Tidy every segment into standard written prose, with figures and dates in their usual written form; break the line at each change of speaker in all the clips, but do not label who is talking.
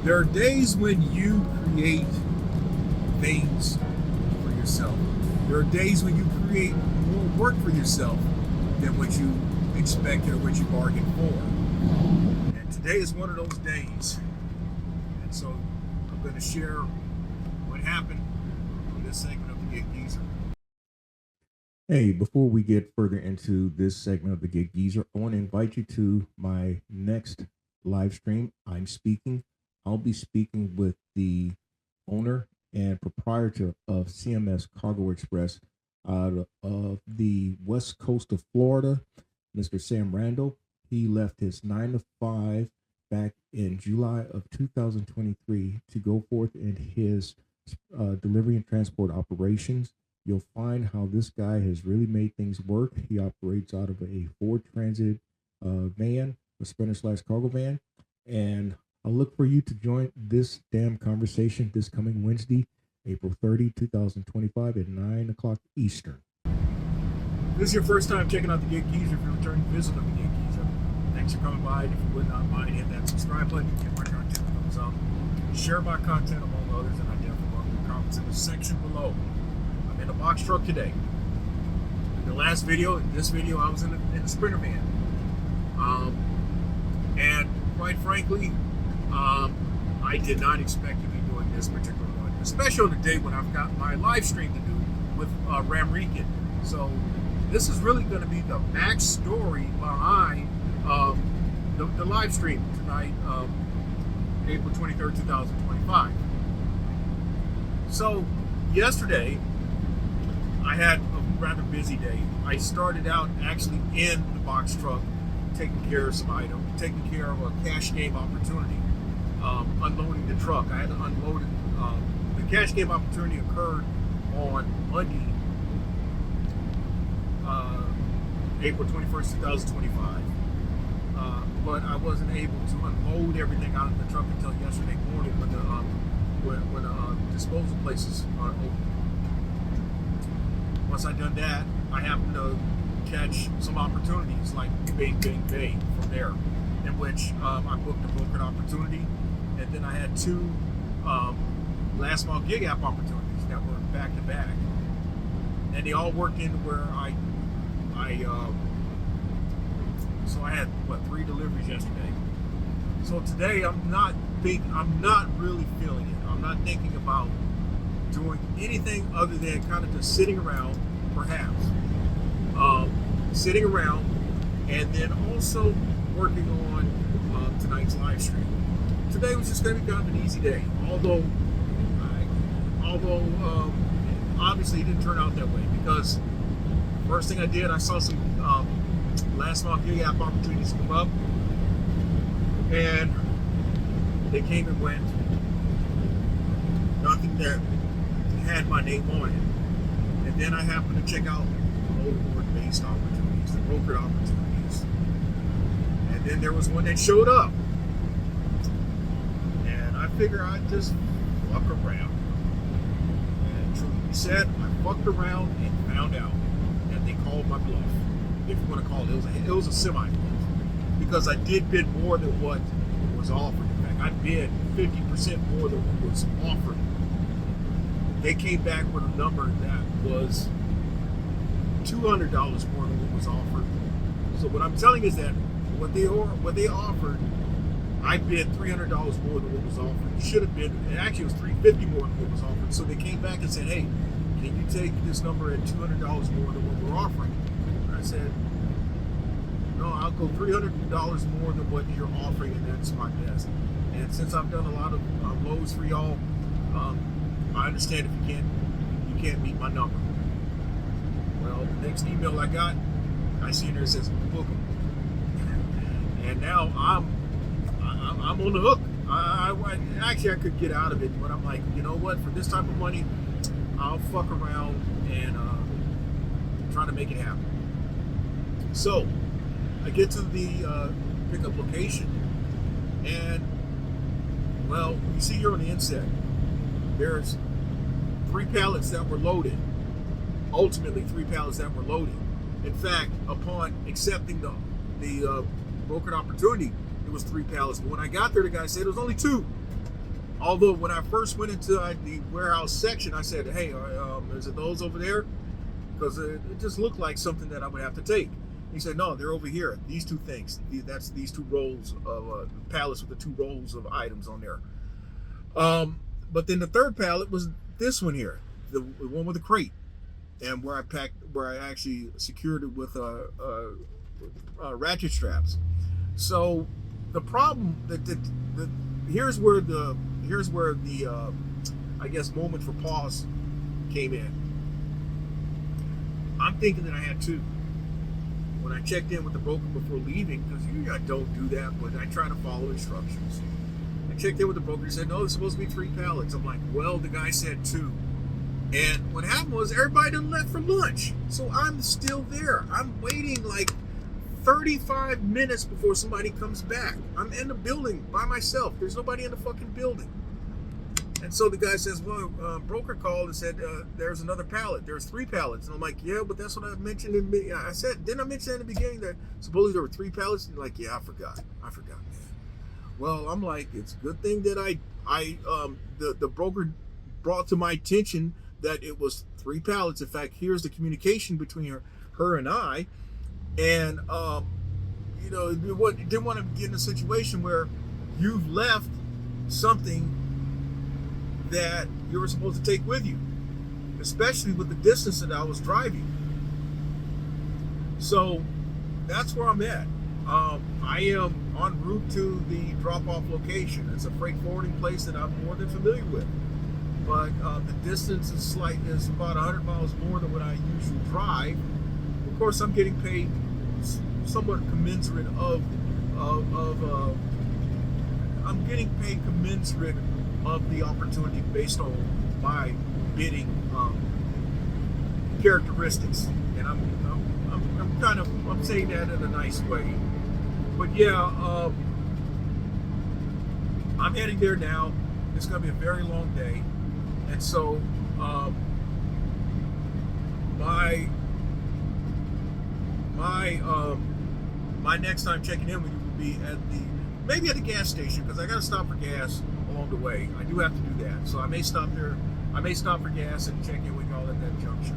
There are days when you create things for yourself. There are days when you create more work for yourself than what you expected or what you bargained for. And today is one of those days. And so I'm going to share what happened in this segment of the Gig Geezer.
Hey, before we get further into this segment of the Gig Geezer, I want to invite you to my next live stream. I'll be speaking with the owner and proprietor of CMS Cargo Express out of the west coast of Florida, Mr. Sam Randall. He left his 9 to 5 back in July of 2023 to go forth in his delivery and transport operations. You'll find how this guy has really made things work. He operates out of a Ford Transit van, a Sprinter/cargo van, and I'll look for you to join this damn conversation this coming Wednesday, April 30, 2025 at 9 o'clock Eastern.
If this is your first time checking out the Gig Geezer, if you're a returning visitor of the Gig Geezer, thanks for coming by. And if you would not mind, hit that subscribe button, give my content a thumbs up, share my content among others, and I definitely welcome your comments in the section below. I'm in a box truck today. In the last video, in this video, I was in a Sprinter van. And quite frankly, I did not expect to be doing this particular one, especially on the day when I've got my live stream to do with Ramrican. So this is really going to be the backstory behind the live stream tonight, April 23rd, 2025. So yesterday, I had a rather busy day. I started out actually in the box truck, taking care of some items, taking care of a cash game opportunity, unloading the truck. I had to unload it. The cash game opportunity occurred on Monday, April 21st, 2025. But I wasn't able to unload everything out of the truck until yesterday morning when the disposal places are open. Once I done that, I happened to catch some opportunities like bang, bang, bang from there, in which I booked a brokered opportunity, and then I had two last mile gig app opportunities that were back to back, and they all worked into where so I had 3 deliveries yesterday. So today I'm not really feeling it. I'm not thinking about doing anything other than kind of just sitting around, perhaps. Sitting around, and then also working on tonight's live stream. Today was just going to be kind of an easy day, although obviously it didn't turn out that way, because first thing I did, I saw some last mile gig app opportunities come up, and they came and went. Nothing that had my name on it. And then I happened to check out Board-based opportunities, the brokered opportunities. And then there was one that showed up. And I figured I'd just fuck around. And truly be said, I fucked around and found out that they called my bluff. If you want to call it, it was a semi-bluff. Because I did bid more than what was offered. In fact, I bid 50% more than what was offered. They came back with a number that was $200 more than what was offered. So what I'm telling is that what they offered, I bid $300 more than what was offered. It should have been, actually it was $350 more than what was offered. So they came back and said, hey, can you take this number at $200 more than what we're offering? And I said, no, I'll go $300 more than what you're offering, and that's my best. And since I've done a lot of loads for y'all, I understand if you can't meet my number. Well, the next email I got, I see in there it says book them, and now I'm on the hook. Actually I could get out of it, but I'm like, you know what? For this type of money, I'll fuck around and try to make it happen. So I get to the pickup location, and well, you see here on the inset, there's 3 pallets that were loaded. Ultimately, 3 pallets that were loaded. In fact, upon accepting the brokered opportunity, it was 3 pallets. But when I got there, the guy said it was only 2. Although when I first went into the warehouse section, I said, "Hey, is it those over there?" Because it just looked like something that I would have to take. He said, "No, they're over here. These two things. That's these two rolls of pallets with the two rolls of items on there." But then the third pallet was this one here, the one with the crate, and where I actually secured it with ratchet straps. So the problem here's where the I guess moment for pause came in. I'm thinking that I had two. When I checked in with the broker before leaving, because usually I don't do that, but I try to follow instructions. I checked in with the broker. He said, "No, it's supposed to be 3 pallets." I'm like, "Well, the guy said 2." And what happened was everybody done left for lunch. So I'm still there. I'm waiting like 35 minutes before somebody comes back. I'm in the building by myself. There's nobody in the fucking building. And so the guy says, "Well, broker called and said there's another pallet. There's 3 pallets." And I'm like, "Yeah, but that's what I mentioned I said, didn't I mention in the beginning that supposedly there were 3 pallets?" And like, "Yeah, I forgot, man." Well, I'm like, it's a good thing that the broker brought to my attention that it was 3 pallets. In fact, here's the communication between her and I. And didn't want to get in a situation where you've left something that you were supposed to take with you, especially with the distance that I was driving. So that's where I'm at. I am en route to the drop-off location. It's a freight forwarding place that I'm more than familiar with, but the distance is about 100 miles more than what I usually drive. Of course, I'm getting paid somewhat commensurate I'm getting paid commensurate of the opportunity based on my bidding characteristics, and I'm saying that in a nice way. But yeah, I'm heading there now. It's going to be a very long day, and so my next time checking in with you will be maybe at the gas station, because I got to stop for gas along the way. I do have to do that, so I may stop there. I may stop for gas and check in with y'all at that junction.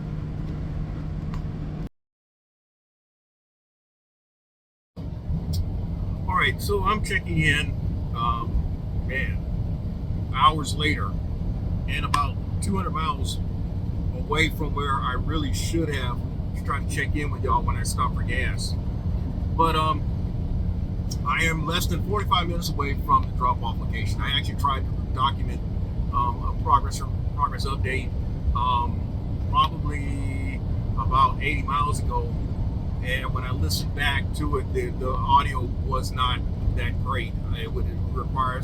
All right, so I'm checking in, hours later, and about 200 miles away from where I really should have tried to check in with y'all when I stopped for gas. But I am less than 45 minutes away from the drop-off location. I actually tried to document a progress update probably about 80 miles ago, and when I listened back to it, the audio was not that great. It would require a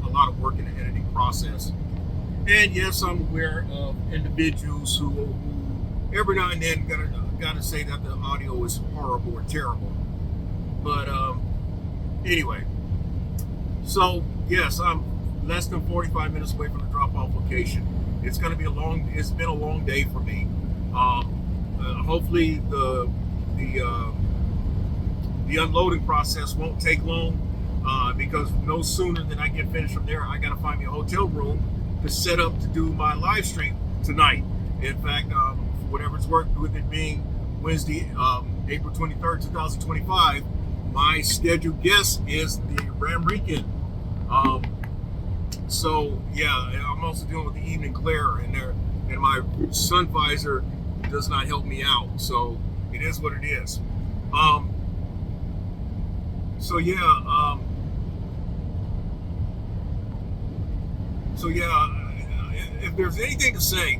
lot of work in the editing process. And yes, I'm aware of individuals who every now and then gotta say that the audio is horrible or terrible. But anyway, so yes, I'm less than 45 minutes away from the drop-off location. It's been a long day for me. Hopefully the unloading process won't take long, because no sooner than I get finished from there, I gotta find me a hotel room to set up to do my live stream tonight. In fact, whatever it's worth, with it being Wednesday, April 23rd, 2025, my scheduled guest is the Ramrican. So yeah, I'm also dealing with the evening glare in there, and my sun visor does not help me out. So it is what it is. If there's anything to say,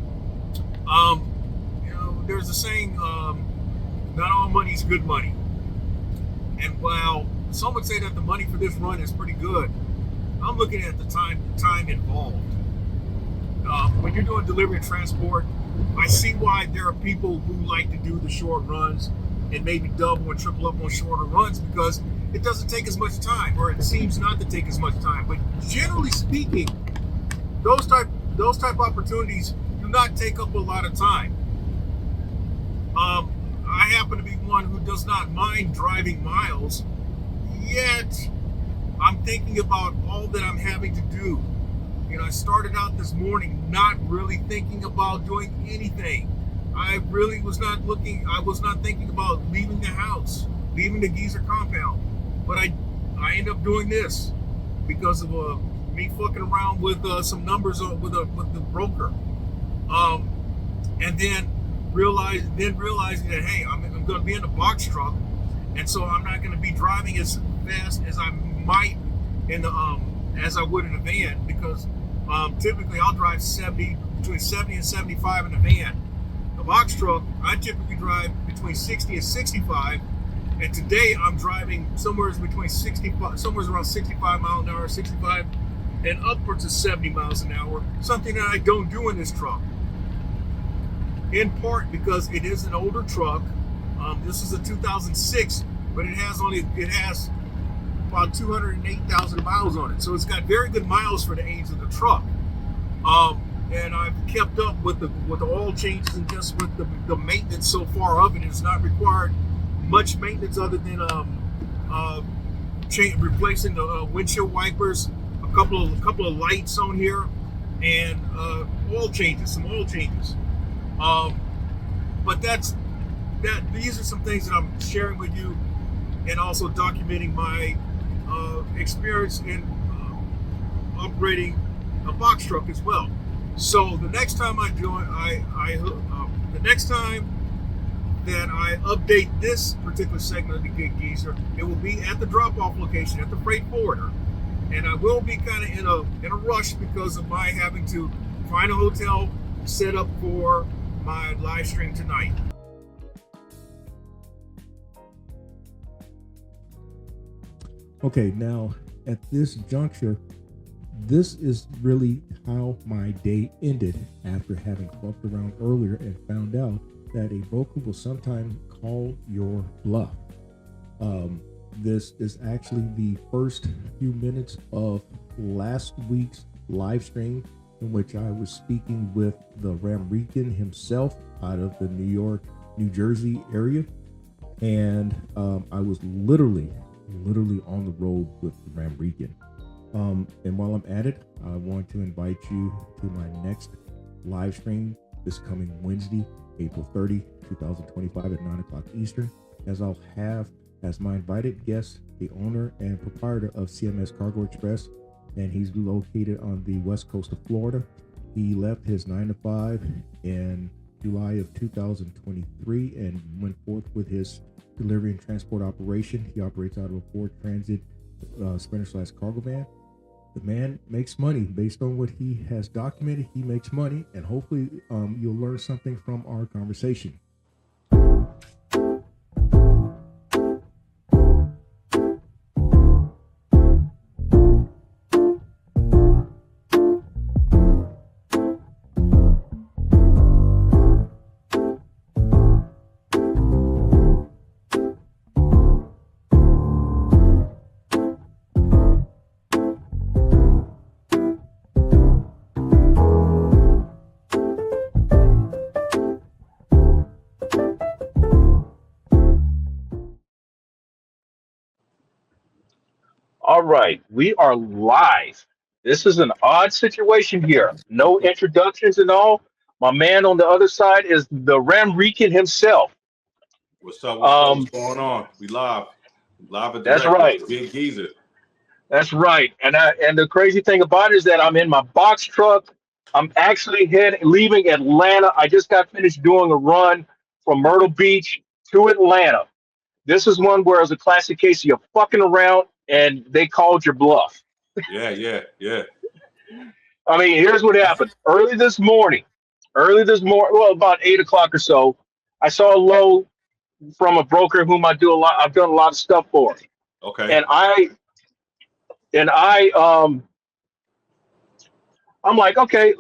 there's a saying, not all money is good money. And while some would say that the money for this run is pretty good, I'm looking at the time involved. When you're doing delivery and transport, I see why there are people who like to do the short runs and maybe double and triple up on shorter runs, because it doesn't take as much time, or it seems not to take as much time. But generally speaking, those type opportunities do not take up a lot of time. I happen to be one who does not mind driving miles, yet I'm thinking about all that I'm having to do I started out this morning not really thinking about doing anything. I really was not looking. I was not thinking about leaving the house, leaving the geezer compound. But I ended up doing this because of me fucking around with some numbers with the broker, um, and realizing that hey, I'm going to be in a box truck, and so I'm not going to be driving as fast as I might in the as I would in a van, because typically I'll drive between 70 and 75 in a van. A box truck, I typically drive between 60 and 65, and today I'm driving somewhere around 65 miles an hour, 65 and upwards of 70 miles an hour, something that I don't do in this truck. In part because it is an older truck. This is a 2006, but it has about 208,000 miles on it. So it's got very good miles for the age of the truck. And I've kept up with the oil changes and just with the maintenance so far of it. It's not required much maintenance other than replacing the windshield wipers, a couple of lights on here, and some oil changes. But these are some things that I'm sharing with you, and also documenting my experience in upgrading a box truck as well. So the next time I do it, the next time that I update this particular segment of the Gig Geezer, it will be at the drop-off location at the freight forwarder, and I will be kind of in a rush because of my having to find a hotel set up for my live stream tonight.
Okay, now at this juncture, this is really how my day ended after having fucked around earlier and found out that a broker will sometimes call your bluff. This is actually the first few minutes of last week's live stream, in which I was speaking with the Ramrican himself out of the New York, New Jersey area. And I was literally on the road with the Ramrican. And while I'm at it, I want to invite you to my next live stream this coming Wednesday, April 30, 2025 at 9 o'clock Eastern, as I'll have as my invited guest the owner and proprietor of CMS Cargo Express, and he's located on the west coast of Florida. He left his 9-to-5 in July of 2023 and went forth with his delivery and transport operation. He operates out of a Ford Transit Sprinter/cargo van. The man makes money based on what he has documented. He makes money, and hopefully you'll learn something from our conversation.
All right, we are live. This is an odd situation here. No introductions and all. My man on the other side is the Ramrican himself.
What's up? What's going on? We live and
That's
direct.
right.
Big Geezer.
That's right. And the crazy thing about it is that I'm in my box truck. I'm actually leaving Atlanta. I just got finished doing a run from Myrtle Beach to Atlanta. This is one where it's a classic case of you're fucking around and they called your bluff.
Yeah.
I mean, here's what happened. Early this morning, well, about 8 o'clock or so, I saw a load from a broker whom I've done a lot of stuff for.
Okay.
And I'm like, okay,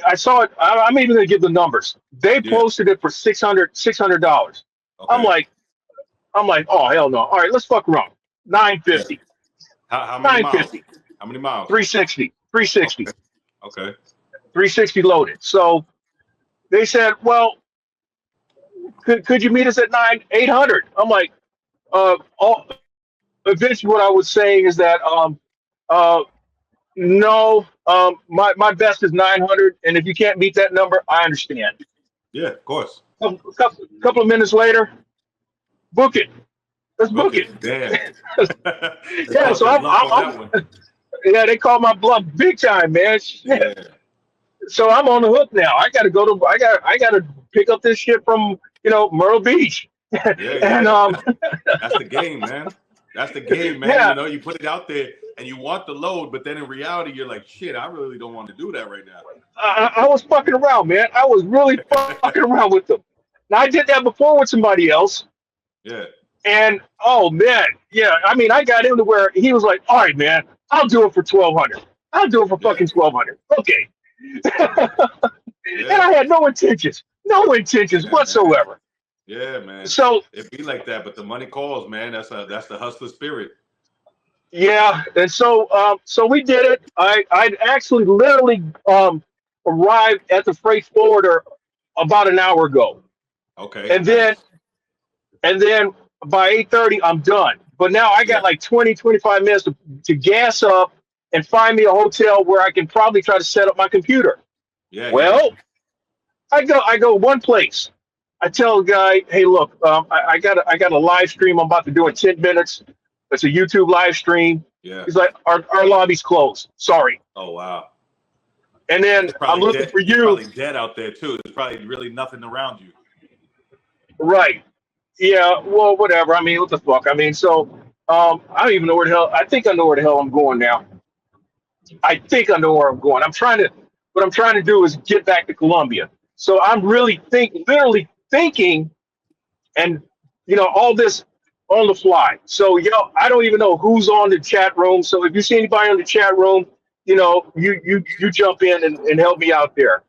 I saw it. I'm even gonna give the numbers. They posted it for $600.
Okay.
I'm like, oh hell no. All right, let's fuck around. $950.
How many miles? How many miles?
360.
Okay.
360 loaded. So they said, well, could you meet us at 800? I'm like, eventually what I was saying is that No, my best is 900, and if you can't meet that number, I understand.
Yeah, of course.
Couple of minutes later, book it. Let's book
Book
it.
it. Damn. They
Yeah,
called
so
your bluff on that one.
yeah, they call my bluff big time, man. Shit.
Yeah.
So I'm on the hook now. I gotta pick up this shit from Myrtle Beach, and
Yeah. That's the game, man. That's the game, man.
yeah,
You know, you put it out there and you want the load, but then in reality, you're like, shit, I really don't want to do that right now.
I was fucking around, man. I was really fucking around with them. Now I did that before with somebody else,
Yeah.
and oh man, yeah. I mean, I got him to where he was like, "All right, man, I'll do it for 1,200. I'll do it for
Yeah.
fucking 1,200." Okay, and
Yeah.
I had no intentions
Yeah, man.
whatsoever.
Yeah, man.
So
It be like that, but the money calls, man. That's the hustler spirit.
yeah, and so we did it. I actually literally arrived at the freight forwarder about an hour ago,
Okay,
and then
nice.
and then by 8:30 I'm done. But now I got
Yeah.
like 20-25 minutes to gas up and find me a hotel where I can probably try to set up my computer.
Yeah.
Well, I go one place. I tell the guy, hey, look, I got a live stream I'm about to do in 10 minutes. It's a YouTube live stream.
Yeah.
He's like, our lobby's closed. Sorry.
Oh wow.
And then
It's
I'm
probably
looking
dead.
for
It's
you.
probably dead out there too. There's probably really nothing around you.
Right. Yeah, well, whatever. I mean, what the fuck? I mean, so I don't even know where the hell. I think I know where the hell I'm going now. I think I know where I'm going. What I'm trying to do is get back to Colombia. So I'm literally thinking, and all this on the fly. So I don't even know who's on the chat room. So if you see anybody on the chat room, you jump in and help me out there.